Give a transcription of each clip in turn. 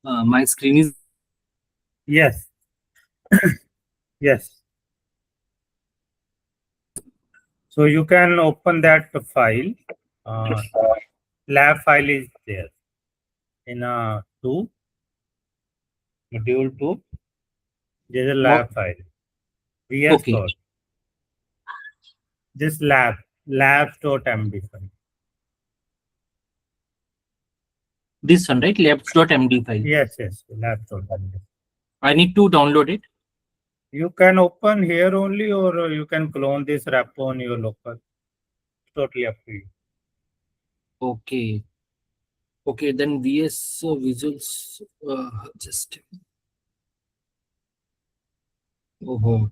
My screen is Yes. Yes. So you can open that file. Lab file is there in a 2, module 2. There's a lab file. VS okay. Code. This labs.md file. This one, right? Labs.md file. Yes, labs.md. I need to download it. You can open here only, or you can clone this repo on your local. Totally up to you. Okay. Okay, then VS Visuals. Just. Oh,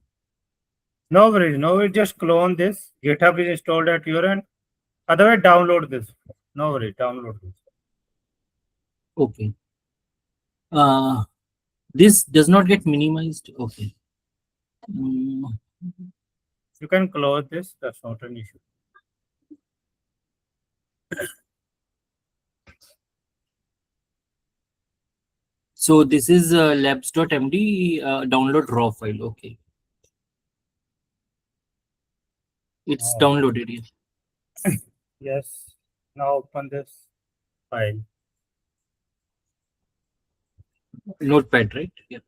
No worries. Just clone this. GitHub is installed at your end. Otherwise, download this. No worries, download this. okay. This does not get minimized. Okay. You can close this. That's not an issue. So this is labs.md download raw file. Okay. It's downloaded here. Yes. Now open this file. Notepad, right? Yeah.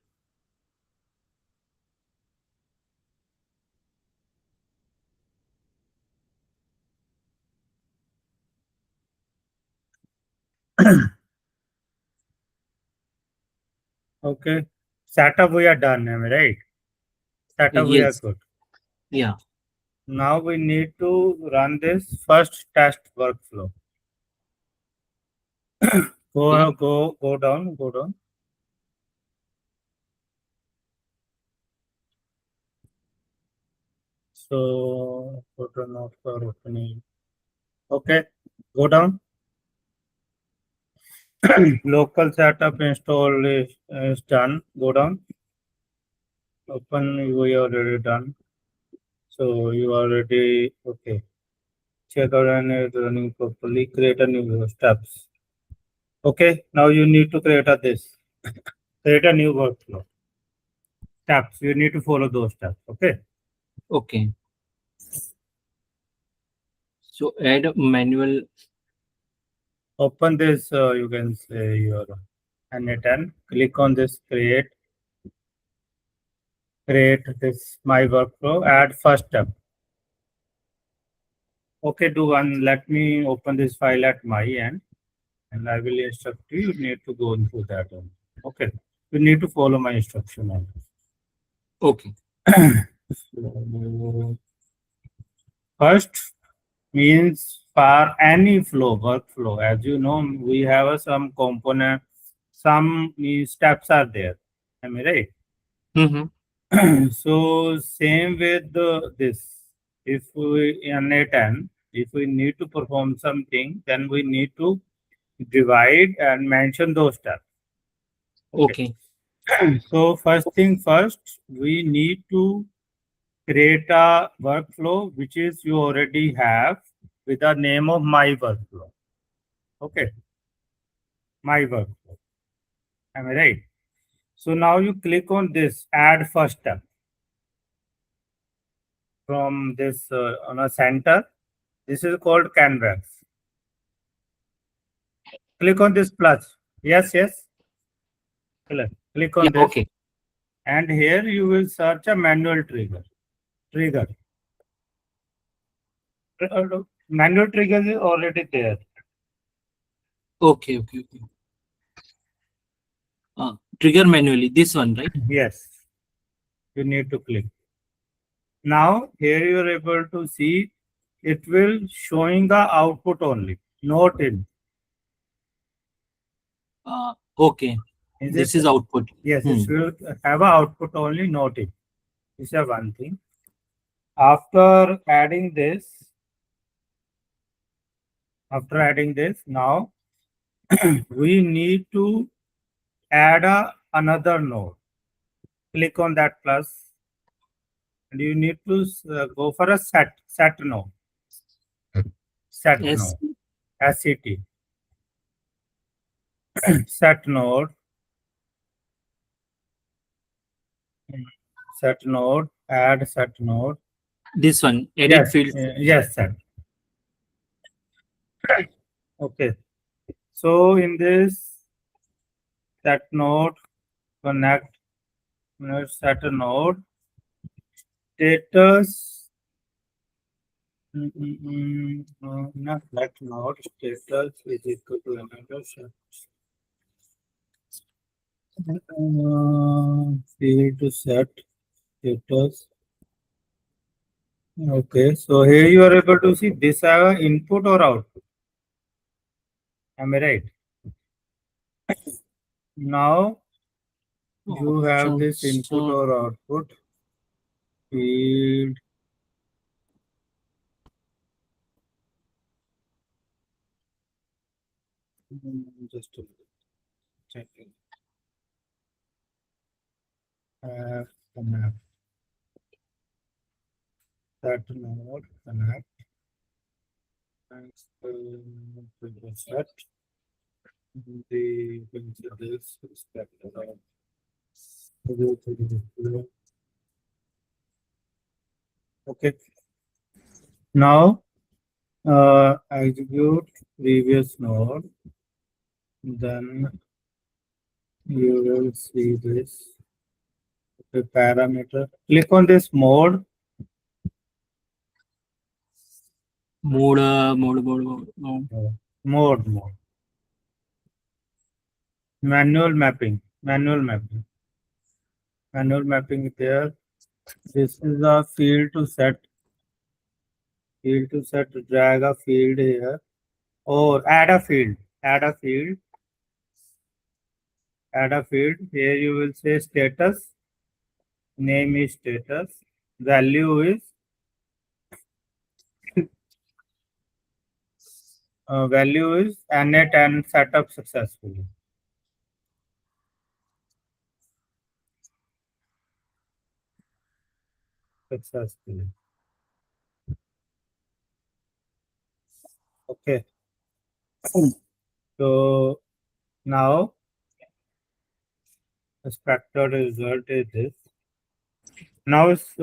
Okay. Setup we are done, am I right? Setup we are Yes. good. Yeah. Now we need to run this first test workflow. Go down. So photo not for opening. Okay, go down. Local setup install is done. Go down. Open, we already done. So you already okay. Check out and it's running properly. Create a new steps. Okay, now you need to create a this. Create a new workflow. Steps. You need to follow those steps. Okay. Okay. So add manual. Open this. You can say your n8n. Click on this. Create this my workflow. Add first step. Okay, do one. Let me open this file at my end, and I will instruct you. You need to go into that one. Okay. You need to follow my instruction on this. Okay. So, first means for any flow, workflow. As you know, we have some component, some steps are there. Am I right? Mm-hmm. So same with this. If we in n8n, if we need to perform something, then we need to divide and mention those steps. Okay. So first thing first, we need to create a workflow which is you already have with the name of my workflow. Okay, my workflow. Am I right? So now you click on this add first step from this on a center. This is called canvas. Click on this plus. Yes. Click on Yeah. this, Okay. and here you will search a manual trigger. Manual trigger is already there. Okay. Trigger manually. This one, right? Yes, you need to click. Now here you are able to see it will showing the output only, not in. Okay. Is This it? is output. Yes, it will have a output only, not in. This is one thing. After adding this, now we need to add another node. Click on that plus, and you need to go for a set node. Set Yes. node. SET. Set node. set node, add set node. This one, edit Yes, field. yes, set. Okay. So in this set node, connect set node status. Not set node status is equal to another set. Field to set status. Okay, so here you are able to see this input or output. Am I right? Now you have this input So or output field. Just a minute. Checking. Connect that node, connect and the set the this spectrum. Okay. Now execute previous node, then you will see this. Okay, parameter. Click on this mode. mode. Mode. Manual mapping. Manual mapping is there. This is a field to set. Drag a field here. Or add a field. Add a field. Here you will say status. Name is status. Value is n8n setup successfully. Okay. So now expected result is this. Now it's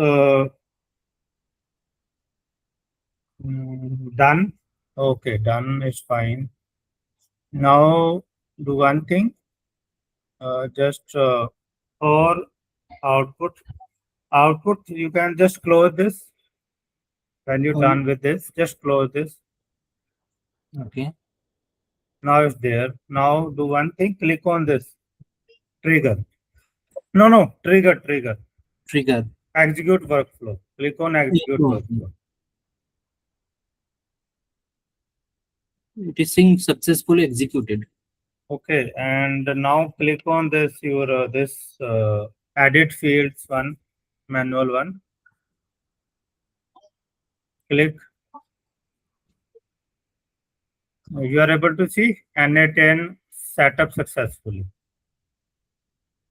done. Okay, done is fine. Now do one thing. Just for output. You can just close this. When you're done with this, just close this. Okay. Now it's there. Now do one thing. Click on this trigger. No, trigger. Trigger. Execute workflow. Click on execute workflow. It is saying successfully executed. Okay, and now click on this your this edit fields one, manual one. Click. You are able to see n8n setup successfully.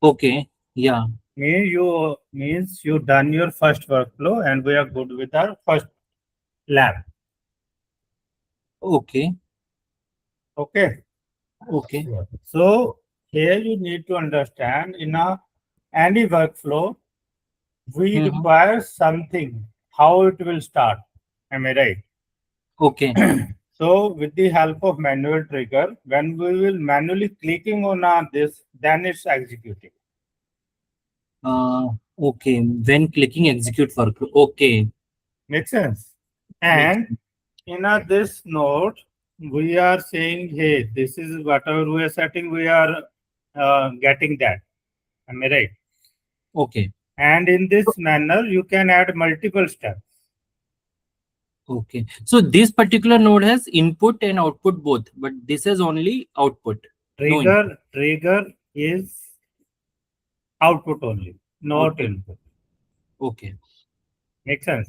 Okay. Yeah. Means you done your first workflow and we are good with our first lab. Okay. Okay. Okay. So here you need to understand in any workflow we require something how it will start. Am I right? Okay. So with the help of manual trigger, when we will manually clicking on this, then it's executing. Okay. When clicking execute workflow. Okay. Makes sense. Makes And in this node, we are saying, hey, this is whatever we are setting, we are getting that. Am I right? Okay. And in this manner, you can add multiple steps. Okay. So this particular node has input and output both, but this is only output. Trigger is output only, not input. Okay. Makes sense?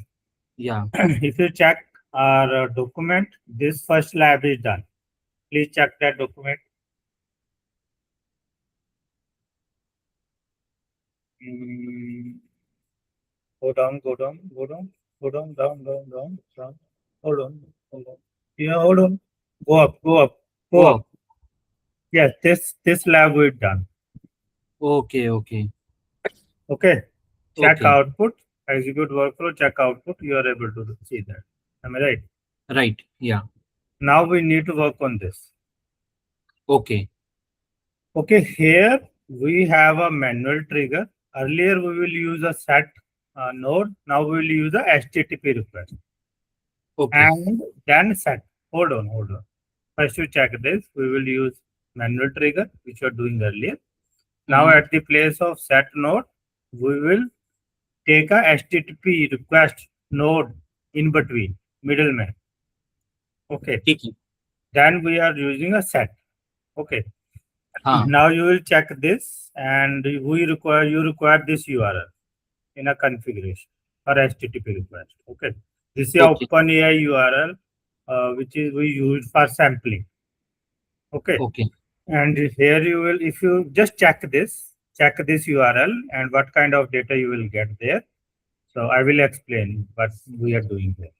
Yeah. If you check our document, this first lab is done. Please check that document. Go down. Down. Hold on. Yeah, hold on. Go up. Yes, this lab is done. Okay. Okay. Okay. check Okay. output, execute workflow, check output, you are able to see that. Am I right? Right. Yeah. Now we need to work on this. Okay. Okay, here we have a manual trigger. Earlier we will use a set node. Now we will use a HTTP request Okay. and then set. Hold on. First you check this. We will use manual trigger, which you are doing earlier. Now Mm-hmm. at the place of set node, we will take a HTTP request node in between, middleman. Okay. ठीक है. Then we are using a set. Okay. हाँ. Now you will check this and you require this URL in a configuration or HTTP request. Okay. This is a Okay. OpenAI URL which is we use for sampling. Okay. Okay. And here you will, if you just check this URL and what kind of data you will get there. So I will explain what we are doing here.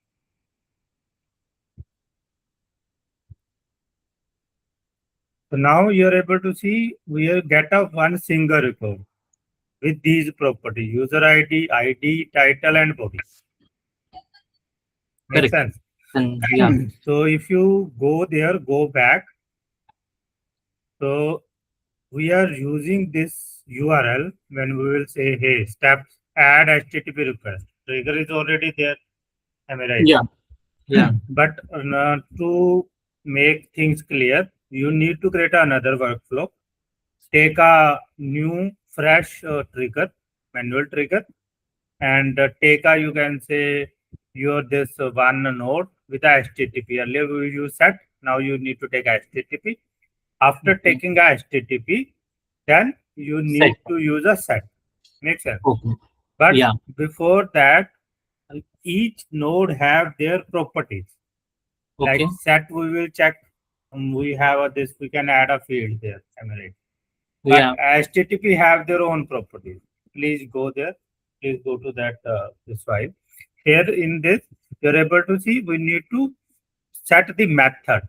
So now you are able to see we will get a one single record with these properties: user ID, title, and body. Makes Correct. sense? And yeah. So if you go there, go back. So we are using this URL when we will say, hey, steps, add HTTP request. Trigger is already there. Am I right? Yeah. Yeah. But to make things clear, you need to create another workflow. Take a new, fresh trigger, manual trigger, and take a, you can say, your this one node with a HTTP. Earlier we use set. Now you need to take HTTP. After Okay. taking a HTTP, then you Set. need to use a set. Makes sense. Okay. But Yeah. before that, each node have their properties. Okay. Like set, we will check. We have this. We can add a field there. Am I right? But Yeah. HTTP have their own properties. Please go there. Please go to that this file. Here in this, you're able to see we need to set the method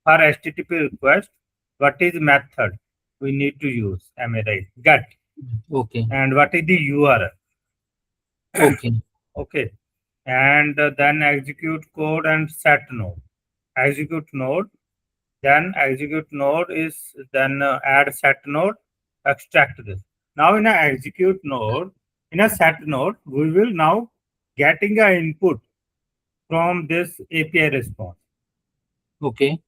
for HTTP request. What is method we need to use? Am I right? Get. Okay. And what is the URL? Okay. Okay. And then execute code and set node. Execute node. Then execute node is then add set node, extract this. Now in a execute node, in a set node, we will now getting a input from this API response. Okay.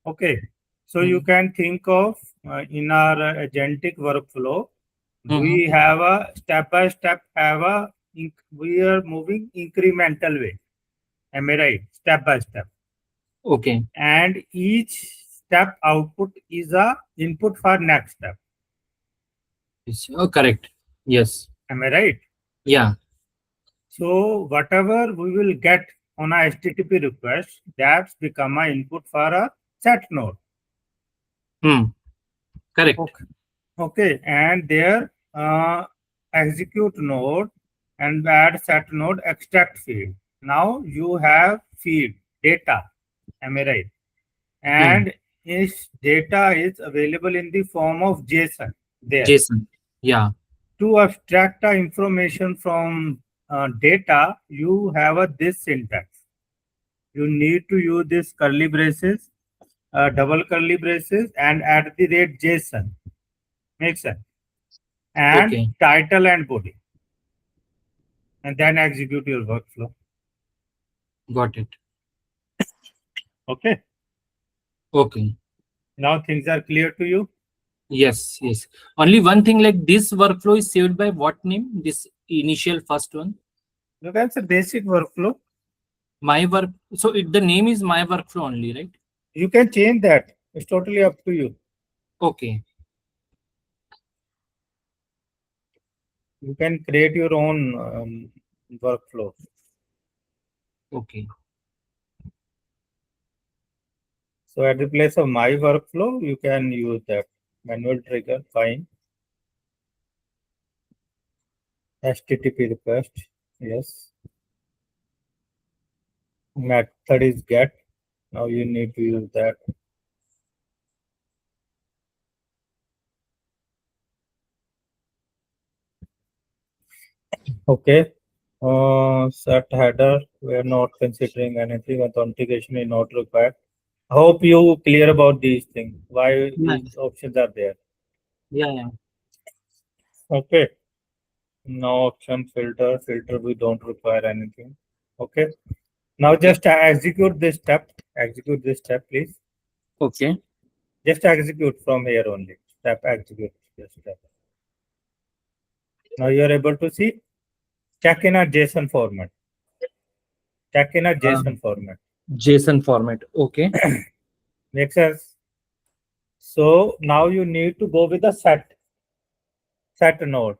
Okay. So you Mm-hmm. can think of in our agentic workflow, Mm-hmm. we have a step by step have a we are moving incremental way. Am I right? Step by step. Okay. And each step output is a input for next step. It's, correct. Yes. Am I right? Yeah. So whatever we will get on a HTTP request, that's become a input for a set node. Hmm. Correct. Okay. Okay. And there execute node and add set node extract field. Now you have feed data. Am I right? Hmm. And its data is available in the form of JSON there. Jason. Yeah. To abstract the information from data, you have this syntax. You need to use this curly braces, double curly braces, and at the rate JSON. Makes sense. And Okay. title and body, and then execute your workflow. Got it. Okay. Okay. Now things are clear to you. Yes. Yes. Only one thing, like this workflow is saved by what name? This initial first one. So that's a basic workflow. My work. So it, the name is my workflow only, right? You can change that. It's totally up to you. Okay. You can create your own workflow. Okay. So at the place of my workflow, you can use that manual trigger, fine. HTTP request, yes. Method is get. Now you need to use that. Okay. Set header. We are not considering anything. Authentication is not required. Hope you clear about these things. Why Yeah, these options are there. yeah, yeah. Okay. No option filter. Filter we don't require anything. Okay. Now Okay, just execute this step. Execute this step, please. okay. Just execute from here only. Step execute this step. Now you are able to see. Check in a JSON format. Check in a JSON Um, format. JSON format. Okay, Makes sense. So now you need to go with the set node.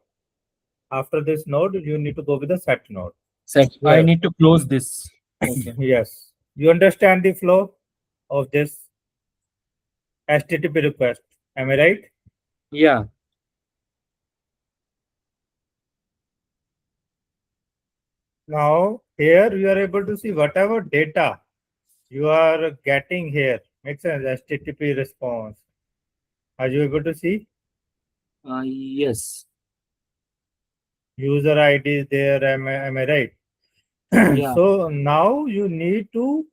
After this node, you need to go with the set node. set. You I have need to close this. Okay. yes. You understand the flow of this HTTP request. Am I right? Yeah, Now here you are able to see whatever data you are getting here. Makes sense. HTTP response. Are you able to see? yes. User ID is there. Am I right? Yeah, So now you need to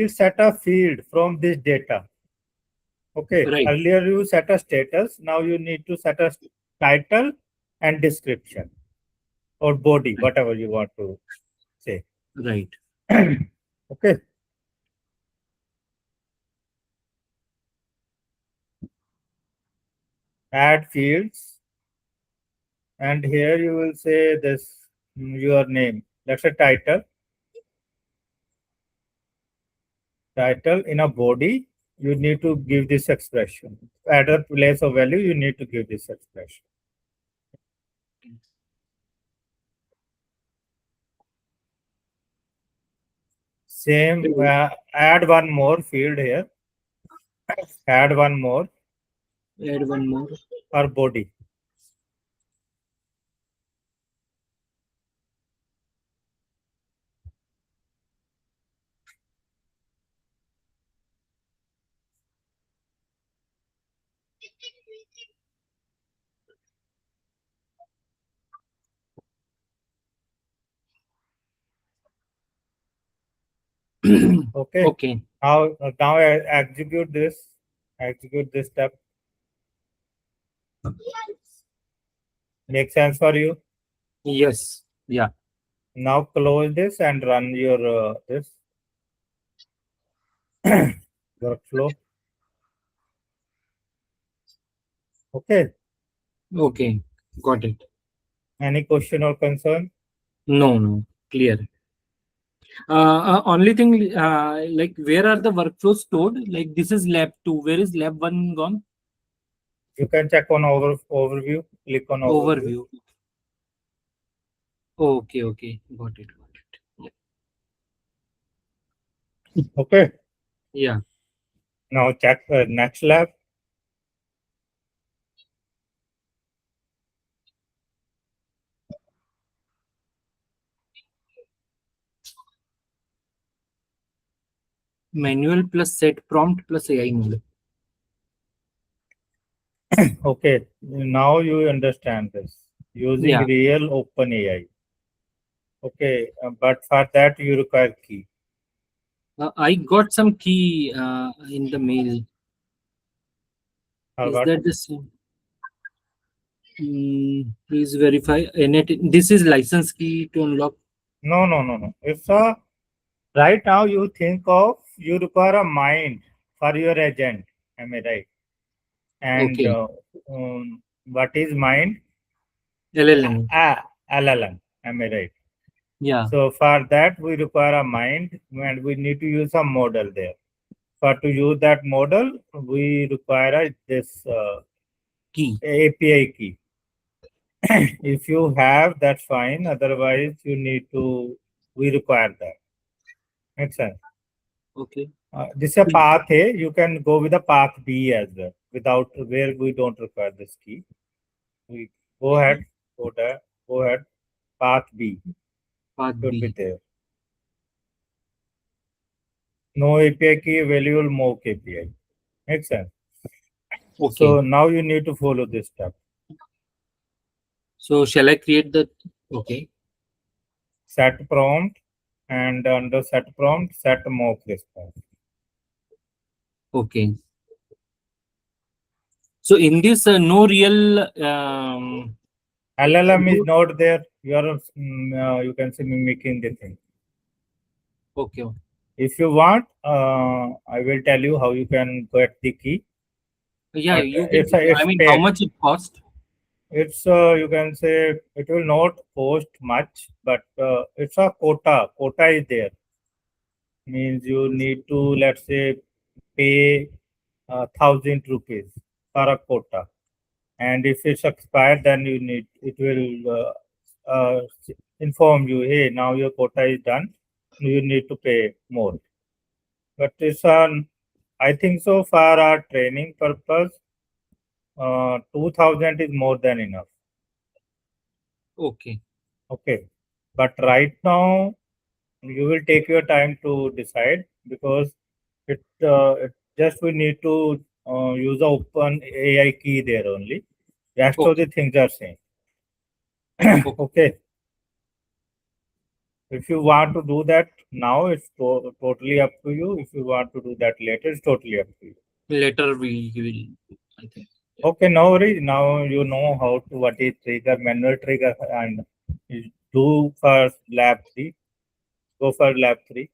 set a field from this data. Okay. right, Earlier you set a status. Now you need to set a title and description or body, right, whatever you want to say. right. Okay. Add fields. And here you will say this your name. That's a title. Title in a body. You need to give this expression. At a place of value, you need to give this expression. Same, add one more field here. Add one more Add one more. for body. Okay. Okay. Now execute this. Execute this step. Make sense for you. Yes. Yeah. Now close this and run your this workflow. Okay. Okay. Got it. Any question or concern? No, no. Clear. Only thing, like, where are the workflows stored? Like, this is lab 2. Where is lab 1 gone? You can check on overview. Click on overview. Overview. Okay, okay. Got it. Got it. Okay. Yeah. Now check next lab. Manual plus set prompt plus AI mode. Okay. Now you understand this. Using Yeah. real open AI. Okay. But for that you require key. I got some key in the mail. Or Is what? that the same? Please verify. n8n. This is license key to unlock. No, no, no, no. If right now you think of you require a mind for your agent. Am I right? And Okay. what is mind? LLM. LLM. Am I right? Yeah. So for that we require a mind and we need to use a model there. For to use that model, we require this Key. API key. If you have, that's fine. Otherwise, you need to. We require that. Makes sense. Okay. This is a path A. You can go with a path B as well, without where we don't require this key. We go ahead. Go there. Go ahead. Path B Path should be B. there. No API key available. Mock API. Makes sense. Okay. So now you need to follow this step. So shall I create the? Okay. set prompt, and under set prompt, set mock response. Okay. So in this, no real LLM is not there. You are, you can say, mimicking the thing. okay. If you want, I will tell you how you can get the key. Yeah, But you can. I it's mean, how paid. much it cost? It's you can say it will not cost much, but it's a quota. Quota is there. Means you need to, let's say, pay 1,000 rupees for a quota, and if it's expired, then it will inform you, hey, now your quota is done. You need to pay more. But it's an, I think so for our training purpose, 2,000 is more than enough. Okay. Okay, but right now you will take your time to decide, because it just we need to use the open AI key there only. Rest of Okay. the things are same. Okay. Okay, if you want to do that now, it's totally up to you. If you want to do that later, it's totally up to you. Later we will. I think. Yeah. Okay, no worries. Now you know how to, what is trigger, manual trigger, and you do for lab 3. Go for lab 3.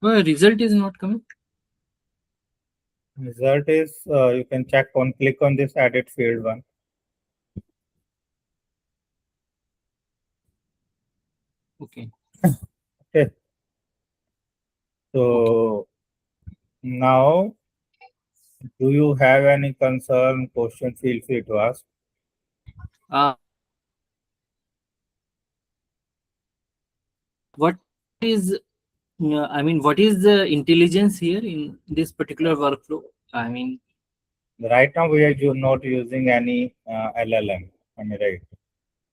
Result is not coming. Result is, you can check on, click on this edit field one. Okay. Okay. Okay. So now, do you have any concern, question? Feel free to ask. What is? I mean, what is the intelligence here in this particular workflow? I mean, Right now, we are not using any LLM. I mean, right?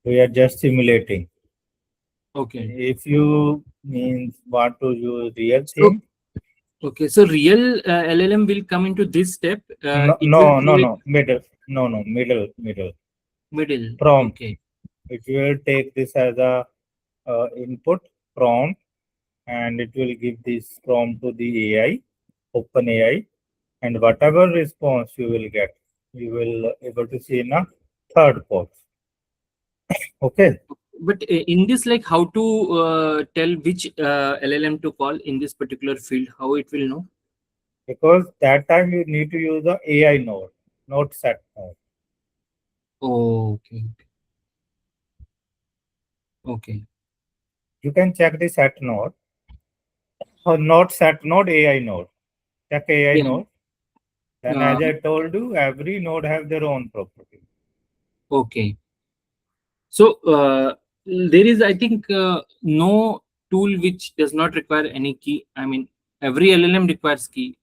We are just simulating. okay. If you means want to use real So thing, okay. So real LLM will come into this step. no, It will take middle, middle middle. prompt. Okay. It will take this as a input prompt, and it will give this prompt to the AI, open AI, and whatever response you will get, you will able to see in a third box. Okay, But in this, like, how to tell which LLM to call in this particular field? How it will know? because that time you need to use the AI node, not set node. Oh, okay. Okay. You can check the set node or not set node, AI node. Check AI Yeah. node. Then, as I Um, told you, every node have their own property. okay. So There is, I think, no tool which does not require any key. I mean, every LLM requires key.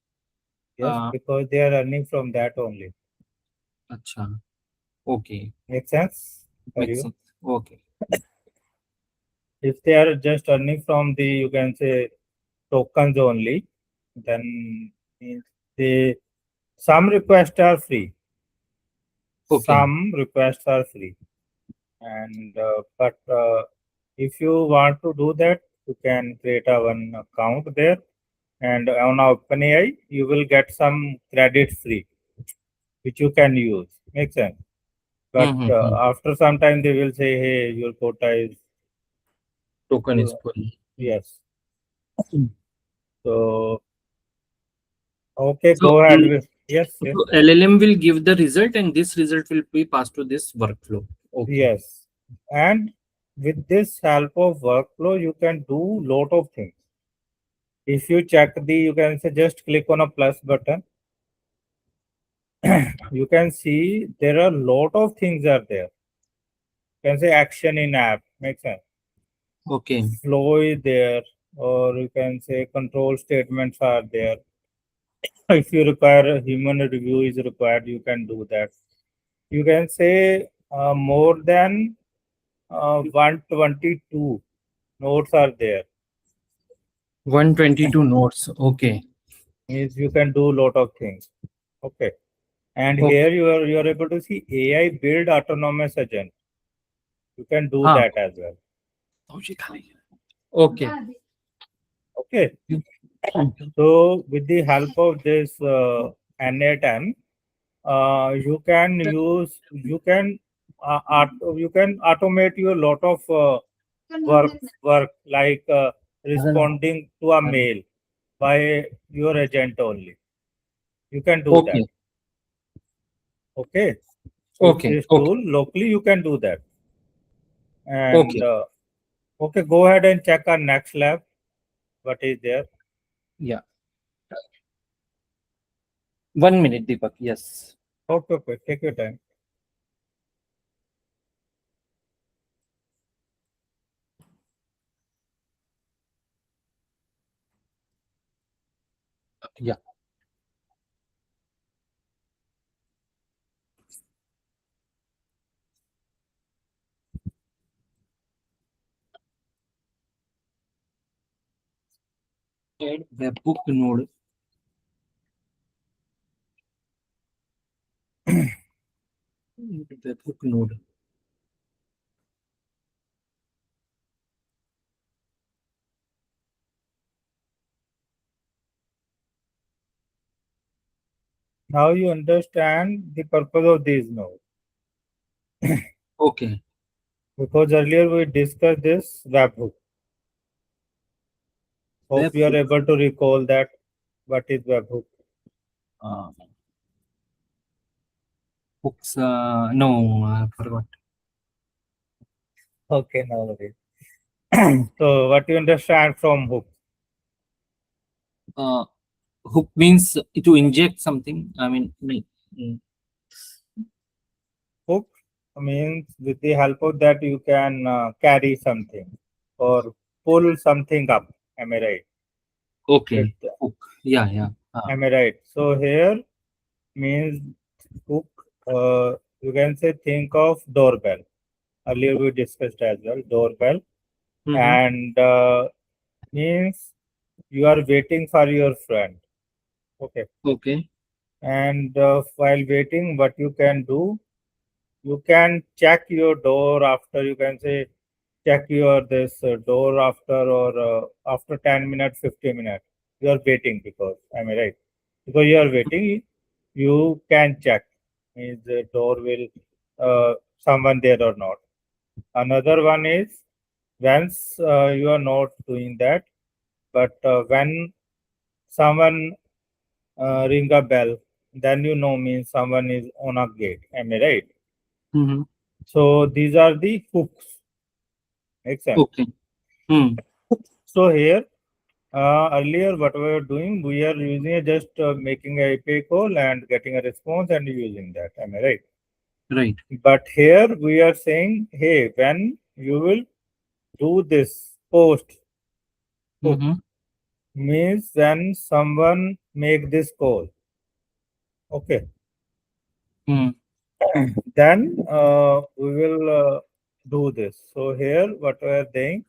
Yes, Uh, because they are earning from that only. Acha. Okay, Make sense for makes you? sense. Okay. If they are just earning from the, you can say, tokens only, then means they some requests are free, Okay. some requests are free, and but if you want to do that, you can create a one account there, and on OpenAI you will get some credit free, which you can use. Makes sense. But Mm-hmm. after some time they will say, hey, your quota is Token is uh, full. Mm. yes. So okay, So, go ahead with yes, yes. so LLM will give the result, and this result will be passed to this workflow. Okay. Yes, and with this help of workflow, you can do lot of things. If you check the, you can say just click on a plus button. You can see there are lot of things are there. You can say action in app, makes sense. Okay. Flow is there, or you can say control statements are there. If you require a human review is required, you can do that. You can say more than 122 nodes are there. 122 nodes. Okay. Means you can do lot of things. Okay, and Okay. here you are able to see AI build autonomous agent. You can do Ah. that as well. Okay. Okay, so with the help of this n8n, you can automate your lot of work like responding to a mail by your agent only. You can do that. Okay. Okay, with Okay. this Okay. tool locally you can do that. And Okay. okay, go ahead and check our next lab. What is there? Yeah. 1 minute, Deepak. Yes. Okay, okay, take your time. Yeah. Add webhook node. Webhook node. Now you understand the purpose of these nodes. Okay. Because earlier we discussed this webhook. Hope you are Webhook. able to recall that. What is webhook? Uh, Hooks. No, I forgot. Okay, now worries. So what you understand from hook? Uh, Hook means to inject something. I mean, mm, Hook means with the help of that you can carry something or pull something up. Am I right? With okay. Hook. Yeah, yeah. am I right? So here means hook. You can say think of doorbell. Earlier we discussed as well doorbell, Mm-hmm. and means you are waiting for your friend. Okay, Okay. and while waiting, what you can do, you can check your door after. You can say check your this door after or after 10 minutes, 50 minutes. You are waiting because am I right? Because you are waiting, you can check is the door will someone there or not. Another one is once you are not doing that, but when someone ring a bell, then you know means someone is on a gate. Am I right? Mm-hmm. So these are the hooks. Makes sense. Okay. Hmm. So here earlier what we were doing, we are using just making a API call and getting a response and using that. Am I right? Right. But here we are saying, hey, when you will do this post hook Mm-hmm. means when someone make this call. Okay. Mm. Then we will do this. So here what we are doing,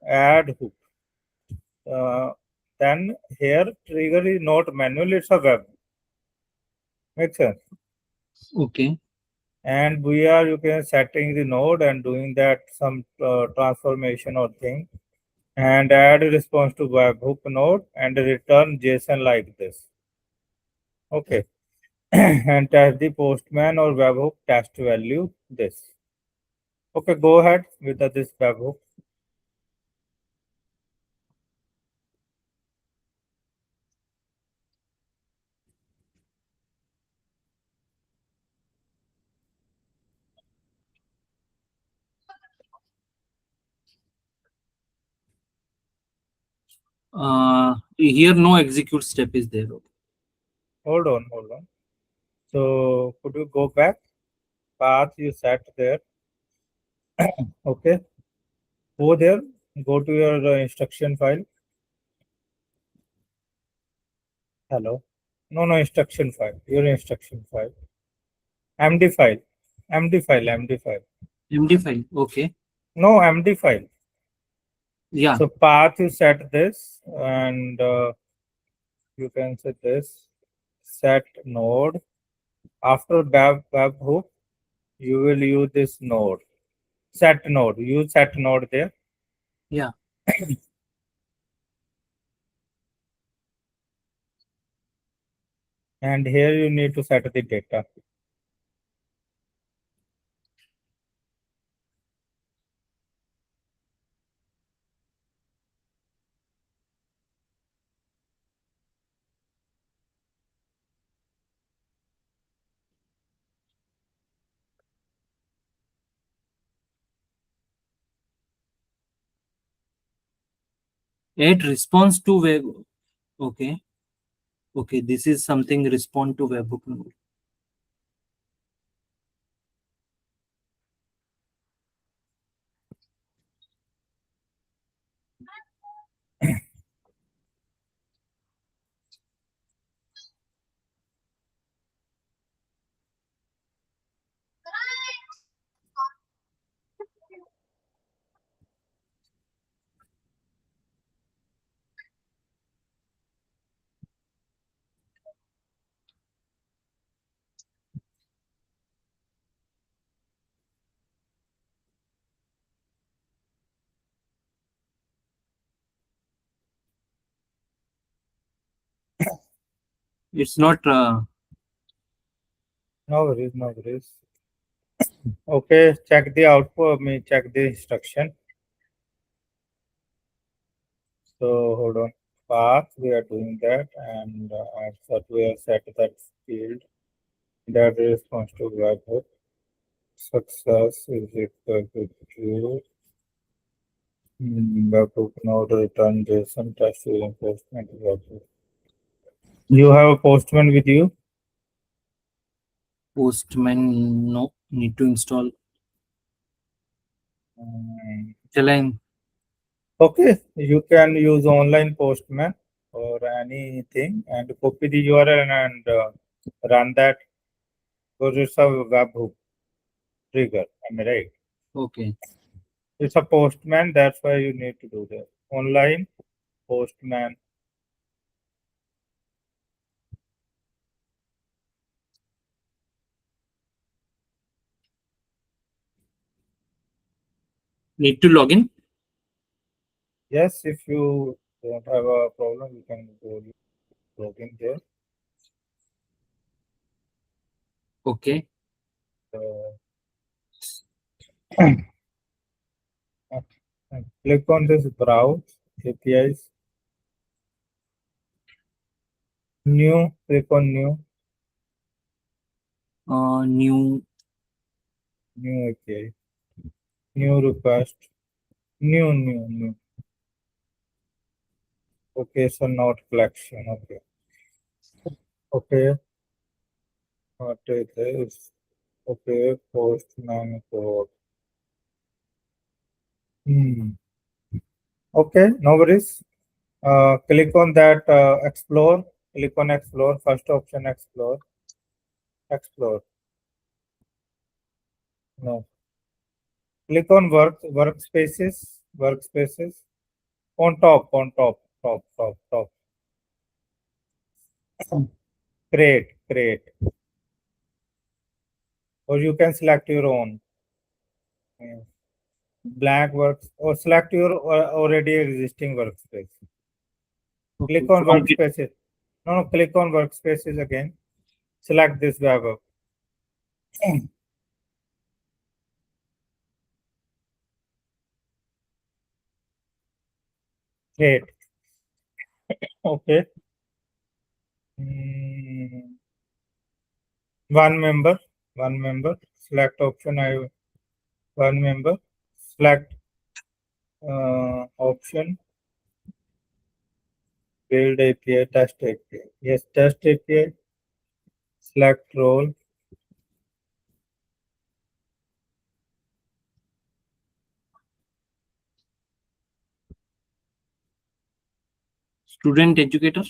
add hook. Uh, then here trigger is not manual, it's a web. Makes sense. Okay. And we are you can setting the node and doing that some transformation or thing and add a response to webhook node and return JSON like this. Okay. And test the postman or webhook test value this. Okay, go ahead with this webhook. Here no execute step is there. Hold on, hold on. So could you go back? Path you set there. Okay. Go there. Go to your instruction file. Hello. No, no, instruction file. Your instruction file. MD file. MD file. MD file. MD file. Okay. No, MD file. Yeah. So path you set this and you can set this set node. After webhook, you will use this node. Set node. Use set node there. Yeah. And here you need to set the data. Add response to web. Okay. Okay. This is something respond to webhook node. It's not. No worries, no worries. Okay, check the output. Me check the instruction. So hold on. Path we are doing that and after we have set that field that response to webhook. Success is equal to true. Webhook node return JSON test reinforcement webhook. You have a postman with you? Postman. No. Need to install. Mm, Shall I? okay, you can use online postman or anything and copy the URL and run that because it's a webhook trigger. Am I right? Okay. It's a postman, that's why you need to do that. Online postman. Need to log in. Yes, if you don't have a problem, you can go log in there. Okay. Uh, click on this browse APIs. New, click on New. new API, new request, new. Okay, so not collection. Okay, okay. What is this? Okay, postman code. Hmm. Okay, no worries. Click on that explore. Click on explore. First option explore. Explore. No. Click on workspaces. Workspaces. On top. On top. Top. Top. Top. Create. Create. Or you can select your own. Yeah. Blank works. Or select your already existing workspace. Okay. Click on From Git. workspaces. No, no. Click on workspaces again. Select this web app. Create. Okay. Hmm. One member. One member. Select option. One member. Select option. Build API. Test API. Yes. Test API. Select role. Student educator.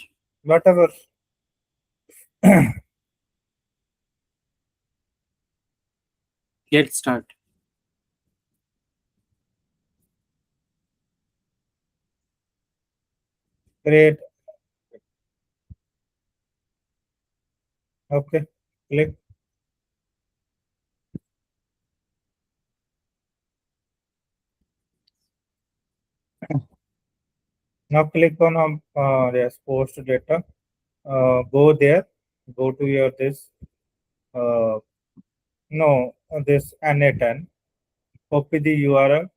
Whatever. Get start. Create. Okay. Click. Now click on yes, post data. Go there. Go to your this. Uh, no, this n8n. Copy the URL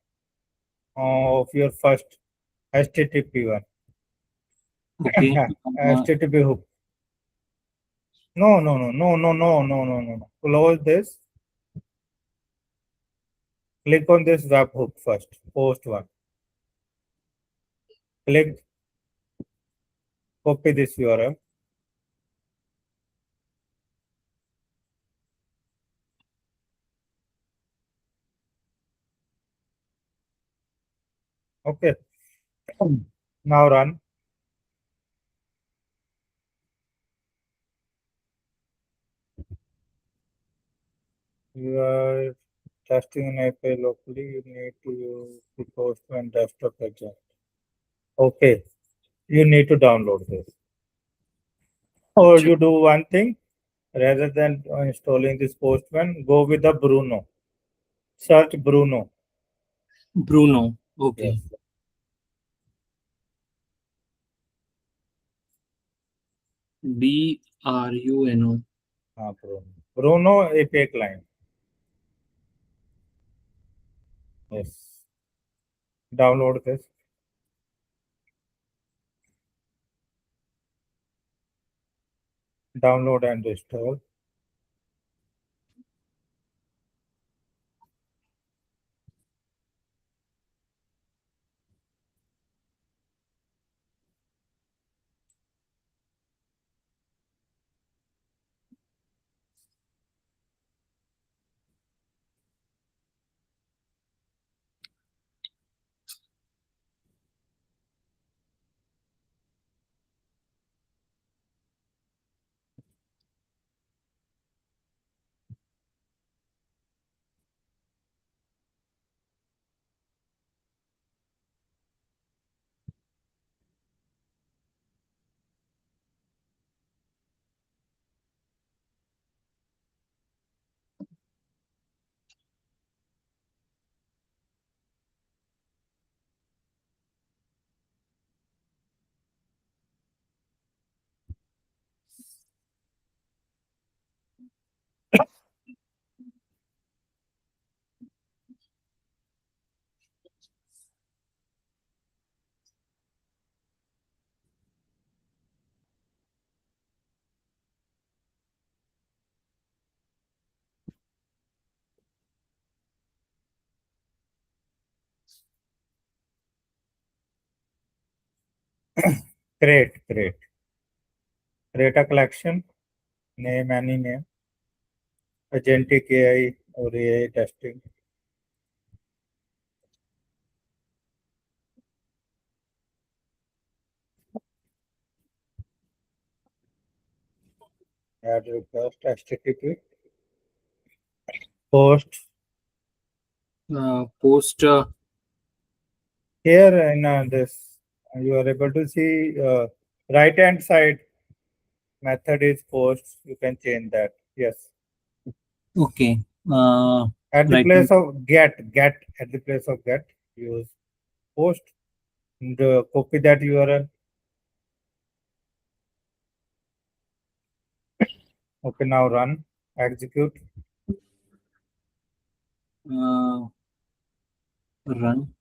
of your first HTTP one. Okay. HTTP hook. No, no, no, no, no, no, no, no, no. Close this. Click on this webhook first. Post one. Click. Copy this URL. Okay. Now run. You are testing an API locally. You need to use the Postman desktop agent. Okay. You need to download this. Or Acha. you do one thing rather than installing this Postman, go with the Bruno. Search Bruno. Bruno. Okay. Yes. Bruno. Bruno. Bruno API client. Yes. Download this. Download and install. Create, create. Create a collection. Name any name. Agentic AI or AI testing. Add request HTTP post. Post. Here in this, you are able to see right hand side method is post. You can change that. Yes. Okay. At the Right. place of get at the place of get, use post and copy that URL. Okay, now run, execute. Run.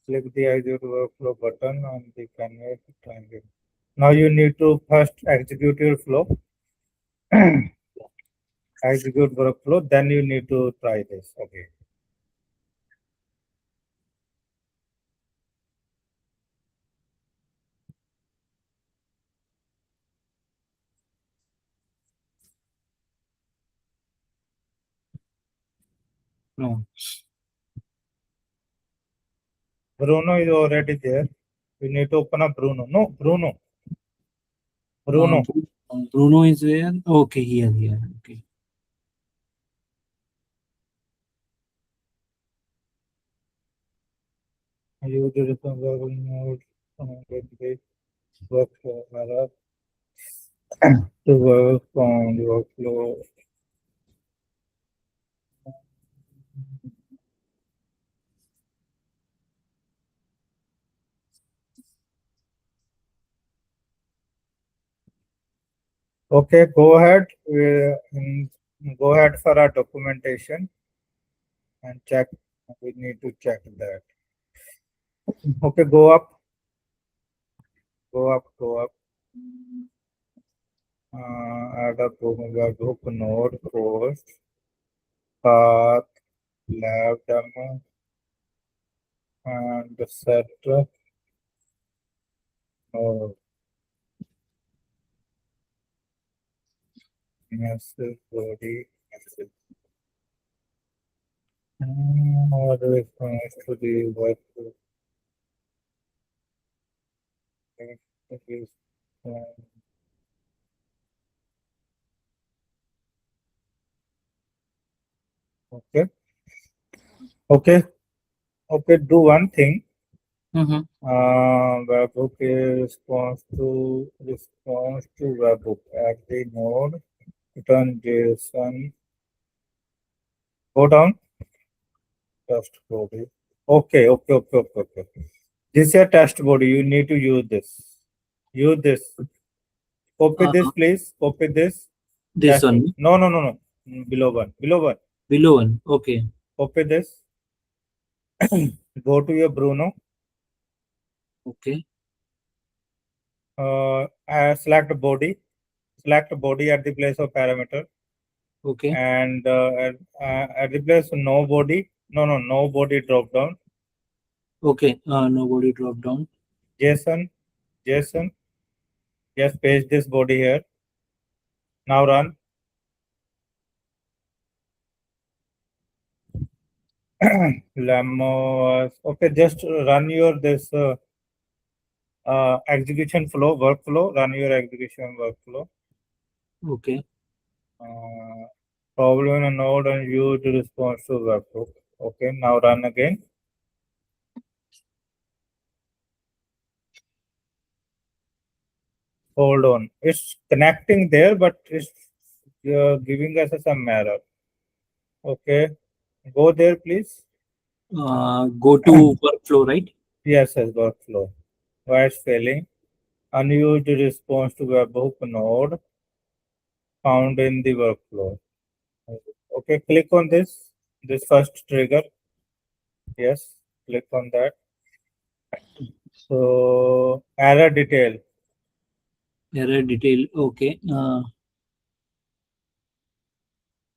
Click the execute workflow button on the canvas triangle. Now you need to first execute your flow, execute workflow, then you need to try this. Okay. No. Bruno is already there. You need to open up Bruno. No, Bruno. Bruno. Bruno is where? Okay, here, here. Okay. Use the responsible node the workflow error to work on the workflow. Okay, go ahead. Go ahead for our documentation and check. We need to check that. Okay, go up, go up, go up. Add a book node, post, path, lab demo, and set message body message. Or response to the workflow. It is, okay. Okay. Okay. Do one thing. Webhook is response to webhook at the node. Return JSON. Go down. Test body. Okay. Okay. Okay. Okay. Okay. This is your test body. You need to use this. Use this. Copy this, please. Copy this. This Test. one. No. No. No. No. Below one. Below one. Below one. Okay. Copy this. Go to your Bruno. Okay. Select body. Select body at the place of parameter. Okay. And at the place no body. No body drop down. Okay. Nobody drop down. JSON. Just paste this body here. Now run. Lamo. Okay, just run your this execution flow, workflow. Run your execution workflow. Okay. Problem in a node and view to response to workflow. Okay, now run again. Hold on. It's connecting there, but it's giving us some error. Okay, go there, please. Go to workflow, right? Yes, workflow. Why it's failing? Unused response to webhook node found in the workflow. Okay, click on this first trigger. Yes, click on that. So error detail. Error detail. Okay.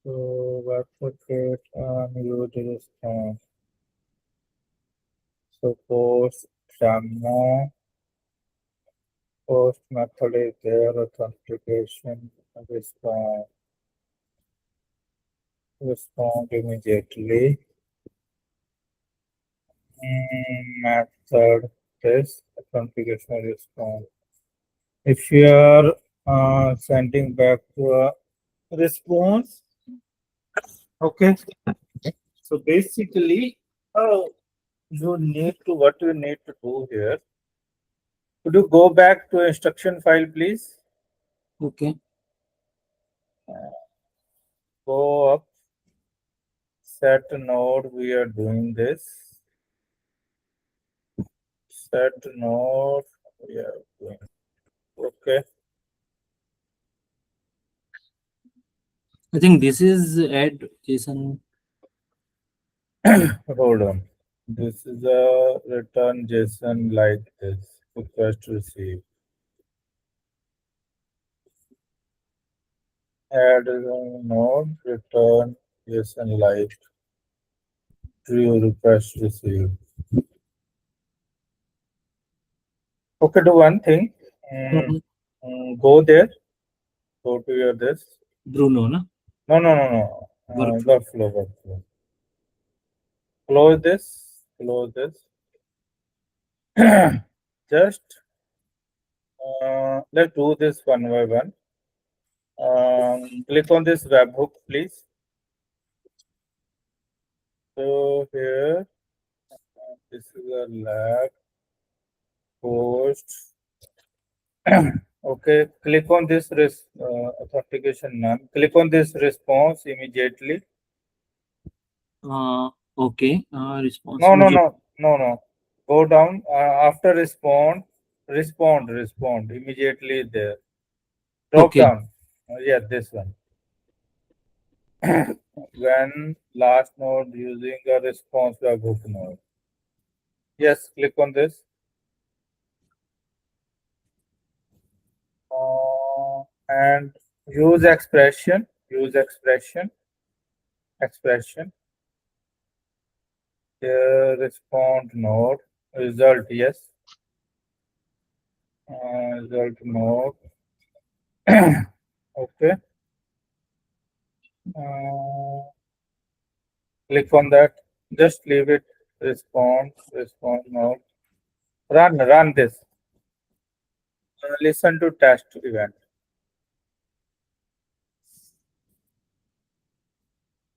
So webhook get unused response. So post method is there, authentication respond immediately. Method this configuration response. If you are sending back to a response, okay. So basically, you need to what you need to do here. Could you go back to instruction file, please? Okay. Go up, set node. We are doing this. Set node. We are doing. Okay. I think this is add JSON. Hold on. This is a return JSON like this. Request receive. Add a node. Return JSON like true request receive. Okay. Do one thing. Mhm. Go there. Go to your this. Bruno, na? No, no, no, no. Workflow. Workflow. Close this. Close this. Just let's do this one by one. Click on this webhook, please. So here, this is a lab post. Okay, click on this authentication none. Click on this response immediately. Okay. Response No, no, immediate. no, no, no. Go down after respond immediately there. Drop Okay. down. Yeah, this one. When last node using a response webhook node. Yes, click on this. And use expression. Expression. Respond node. Result, yes. Result node. Okay. Click on that. Just leave it. Respond node. Run this. Listen to test event.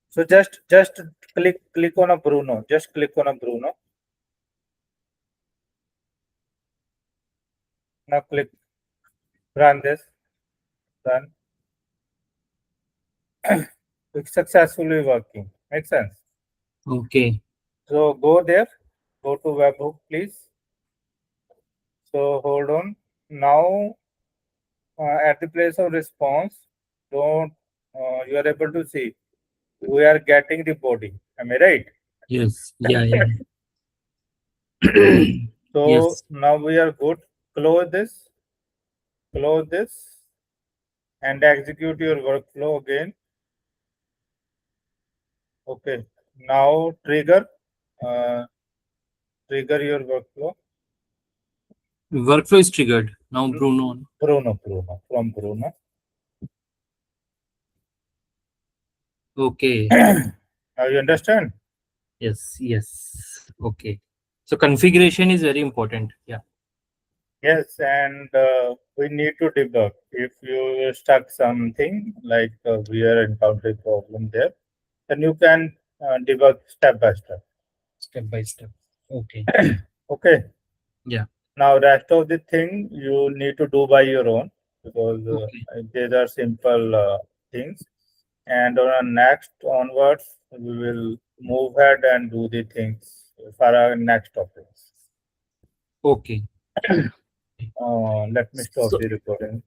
So just click on a Bruno. Just click on a Bruno. Now click run this. Run. It's successfully working. Makes sense. Okay. So go there. Go to webhook, please. So hold on. Now at the place of response, don't you are able to see we are getting the body. Am I right? Yes. Yeah. Yeah. So Yes. now we are good. Close this. Close this. And execute your workflow again. Okay. Now uh, trigger your workflow. Workflow is triggered. Now Bruno. From Bruno. Okay. Now you understand? Yes. Yes. Okay. So configuration is very important. Yeah. Yes, and we need to debug. If you stuck something like we are encountering problem there, then you can debug step by step. Step by step. Okay. Okay. Yeah. Now rest of the thing you need to do by your own because Okay. these are simple things. And on next onwards, we will move ahead and do the things for our next topics. Okay. Let me stop So the recording.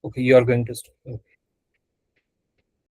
okay, you are going to. Okay.